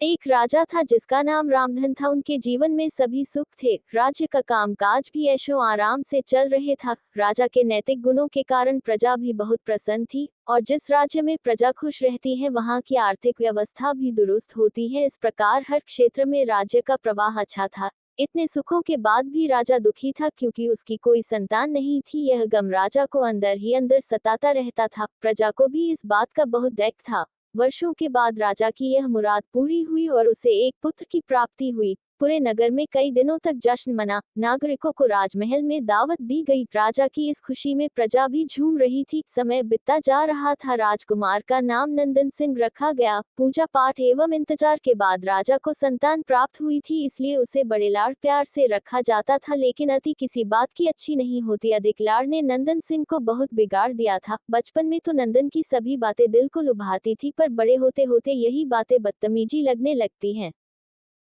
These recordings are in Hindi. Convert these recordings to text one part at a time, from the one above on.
एक राजा था जिसका नाम रामधन था। उनके जीवन में सभी सुख थे। राज्य का कामकाज भी ऐशो आराम से चल रहे था। राजा के नैतिक गुणों के कारण प्रजा भी बहुत प्रसन्न थी और जिस राज्य में प्रजा खुश रहती है वहां की आर्थिक व्यवस्था भी दुरुस्त होती है। इस प्रकार हर क्षेत्र में राज्य का प्रवाह अच्छा था। इतने सुखों के बाद भी राजा दुखी था क्योंकि उसकी कोई संतान नहीं थी। यह गम राजा को अंदर ही अंदर सताता रहता था। प्रजा को भी इस बात का बहुत दुख था। वर्षों के बाद राजा की यह मुराद पूरी हुई और उसे एक पुत्र की प्राप्ति हुई। पूरे नगर में कई दिनों तक जश्न मना। नागरिकों को राजमहल में दावत दी गई। राजा की इस खुशी में प्रजा भी झूम रही थी। समय बीतता जा रहा था। राजकुमार का नाम नंदन सिंह रखा गया। पूजा पाठ एवं इंतजार के बाद राजा को संतान प्राप्त हुई थी, इसलिए उसे बड़े लाड़ प्यार से रखा जाता था। लेकिन अति किसी बात की अच्छी नहीं होती। अधिक लाड़ ने नंदन सिंह को बहुत बिगाड़ दिया था। बचपन में तो नंदन की सभी बातें दिल को लुभाती थी, पर बड़े होते होते यही बातें बदतमीजी लगने लगती हैं।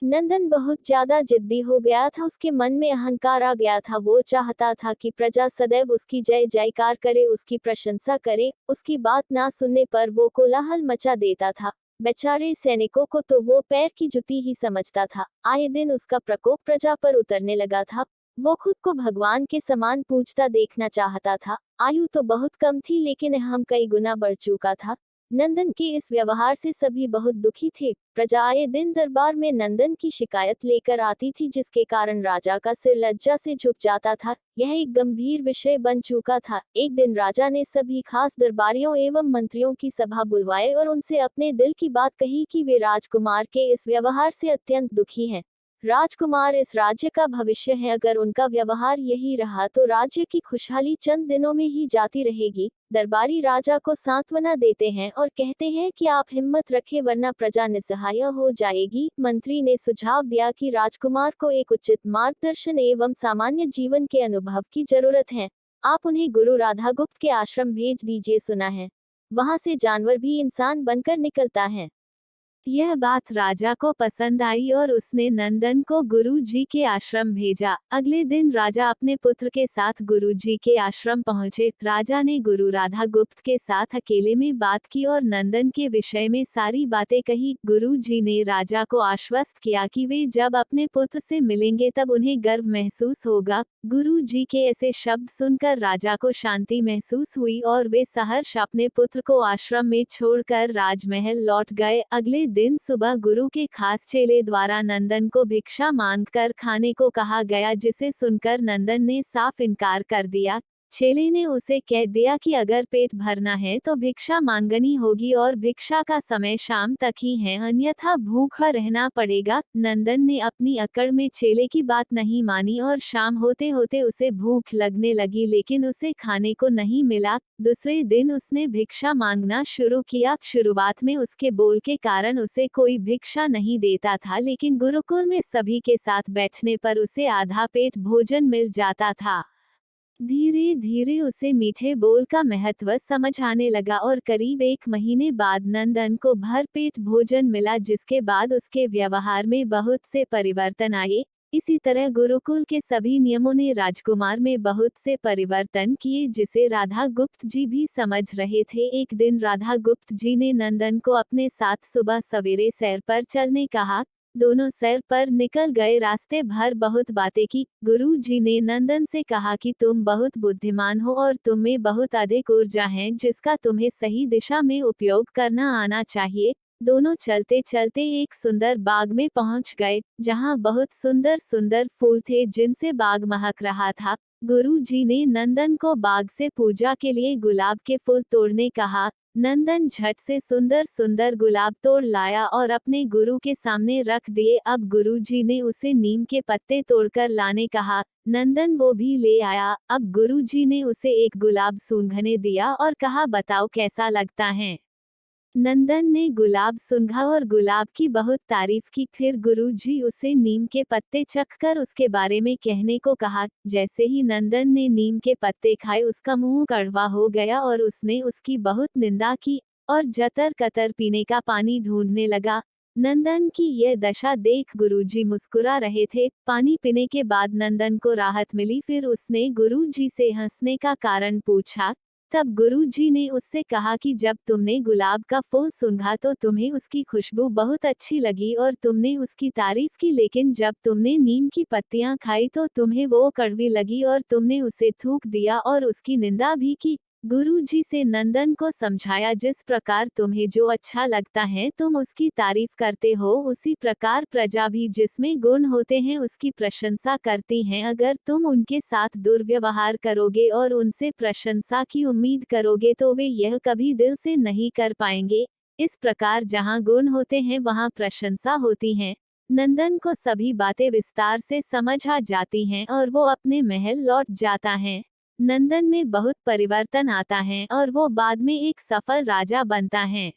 नंदन बहुत ज्यादा जिद्दी हो गया था। उसके मन में अहंकार आ गया था। वो चाहता था कि प्रजा सदैव उसकी जय जयकार करे, उसकी प्रशंसा करे। उसकी बात ना सुनने पर वो कोलाहल मचा देता था। बेचारे सैनिकों को तो वो पैर की जुती ही समझता था। आए दिन उसका प्रकोप प्रजा पर उतरने लगा था। वो खुद को भगवान के समान पूजता देखना चाहता था। आयु तो बहुत कम थी लेकिन अहम कई गुना बढ़ चुका था। नंदन के इस व्यवहार से सभी बहुत दुखी थे। प्रजा आए दिन दरबार में नंदन की शिकायत लेकर आती थी, जिसके कारण राजा का सिर लज्जा से झुक जाता था। यह एक गंभीर विषय बन चुका था। एक दिन राजा ने सभी खास दरबारियों एवं मंत्रियों की सभा बुलवाए और उनसे अपने दिल की बात कही कि वे राजकुमार के इस व्यवहार से अत्यंत दुखी हैं। राजकुमार इस राज्य का भविष्य है। अगर उनका व्यवहार यही रहा तो राज्य की खुशहाली चंद दिनों में ही जाती रहेगी। दरबारी राजा को सांत्वना देते हैं और कहते हैं कि आप हिम्मत रखें वरना प्रजा निस्सहाय हो जाएगी। मंत्री ने सुझाव दिया कि राजकुमार को एक उचित मार्गदर्शन एवं सामान्य जीवन के अनुभव की जरूरत है। आप उन्हें गुरु राधागुप्त के आश्रम भेज दीजिए। सुना है वहां से जानवर भी इंसान बनकर निकलता है। यह बात राजा को पसंद आई और उसने नंदन को गुरु जी के आश्रम भेजा। अगले दिन राजा अपने पुत्र के साथ गुरु जी के आश्रम पहुंचे। राजा ने गुरु राधा गुप्त के साथ अकेले में बात की और नंदन के विषय में सारी बातें कही। गुरु जी ने राजा को आश्वस्त किया कि वे जब अपने पुत्र से मिलेंगे तब उन्हें गर्व महसूस होगा। गुरु जी के ऐसे शब्द सुनकर राजा को शांति महसूस हुई और वे सहर्ष अपने पुत्र को आश्रम में छोड़कर राजमहल लौट गए। अगले दिन सुबह गुरु के खास चेले द्वारा नंदन को भिक्षा मांगकर खाने को कहा गया, जिसे सुनकर नंदन ने साफ इनकार कर दिया। चेले ने उसे कह दिया कि अगर पेट भरना है तो भिक्षा मांगनी होगी और भिक्षा का समय शाम तक ही है, अन्यथा भूखा रहना पड़ेगा। नंदन ने अपनी अकड़ में चेले की बात नहीं मानी और शाम होते होते उसे भूख लगने लगी, लेकिन उसे खाने को नहीं मिला। दूसरे दिन उसने भिक्षा मांगना शुरू किया। शुरुआत में उसके बोल के कारण उसे कोई भिक्षा नहीं देता था, लेकिन गुरुकुल में सभी के साथ बैठने पर उसे आधा पेट भोजन मिल जाता था। धीरे धीरे उसे मीठे बोल का महत्व समझ आने लगा और करीब 1 महीने बाद नंदन को भरपेट भोजन मिला, जिसके बाद उसके व्यवहार में बहुत से परिवर्तन आए। इसी तरह गुरुकुल के सभी नियमों ने राजकुमार में बहुत से परिवर्तन किए, जिसे राधा गुप्त जी भी समझ रहे थे। एक दिन राधा गुप्त जी ने नंदन को अपने साथ सुबह सवेरे सैर पर चलने कहा। दोनों सैर पर निकल गए। रास्ते भर बहुत बातें की। गुरु जी ने नंदन से कहा कि तुम बहुत बुद्धिमान हो और तुम में बहुत अधिक ऊर्जा है, जिसका तुम्हें सही दिशा में उपयोग करना आना चाहिए। दोनों चलते चलते एक सुंदर बाग में पहुंच गए, जहां बहुत सुंदर सुंदर फूल थे, जिनसे बाग महक रहा था। गुरु जी ने नंदन को बाग से पूजा के लिए गुलाब के फूल तोड़ने कहा। नंदन झट से सुंदर सुंदर गुलाब तोड़ लाया और अपने गुरु के सामने रख दिए। अब गुरु जी ने उसे नीम के पत्ते तोड़कर लाने कहा। नंदन वो भी ले आया। अब गुरु जी ने उसे एक गुलाब सूंघने दिया और कहा, बताओ कैसा लगता है। नंदन ने गुलाब सूंघा और गुलाब की बहुत तारीफ की। फिर गुरुजी उसे नीम के पत्ते चखकर उसके बारे में कहने को कहा। जैसे ही नंदन ने नीम के पत्ते खाए उसका मुंह कड़वा हो गया और उसने उसकी बहुत निंदा की और जतर कतर पीने का पानी ढूंढने लगा। नंदन की यह दशा देख गुरुजी मुस्कुरा रहे थे। पानी पीने के बाद नंदन को राहत मिली। फिर उसने गुरुजी से हंसने का कारण पूछा। तब गुरुजी ने उससे कहा कि जब तुमने गुलाब का फूल सूंघा तो तुम्हें उसकी खुशबू बहुत अच्छी लगी और तुमने उसकी तारीफ की, लेकिन जब तुमने नीम की पत्तियां खाई तो तुम्हें वो कड़वी लगी और तुमने उसे थूक दिया और उसकी निंदा भी की। गुरुजी से नंदन को समझाया, जिस प्रकार तुम्हें जो अच्छा लगता है तुम उसकी तारीफ करते हो, उसी प्रकार प्रजा भी जिसमें गुण होते हैं उसकी प्रशंसा करती हैं। अगर तुम उनके साथ दुर्व्यवहार करोगे और उनसे प्रशंसा की उम्मीद करोगे तो वे यह कभी दिल से नहीं कर पाएंगे। इस प्रकार जहाँ गुण होते हैं वहाँ प्रशंसा होती है। नंदन को सभी बातें विस्तार से समझ आ जाती हैं और वो अपने महल लौट जाता है। नंदन में बहुत परिवर्तन आता है और वो बाद में एक सफल राजा बनता है।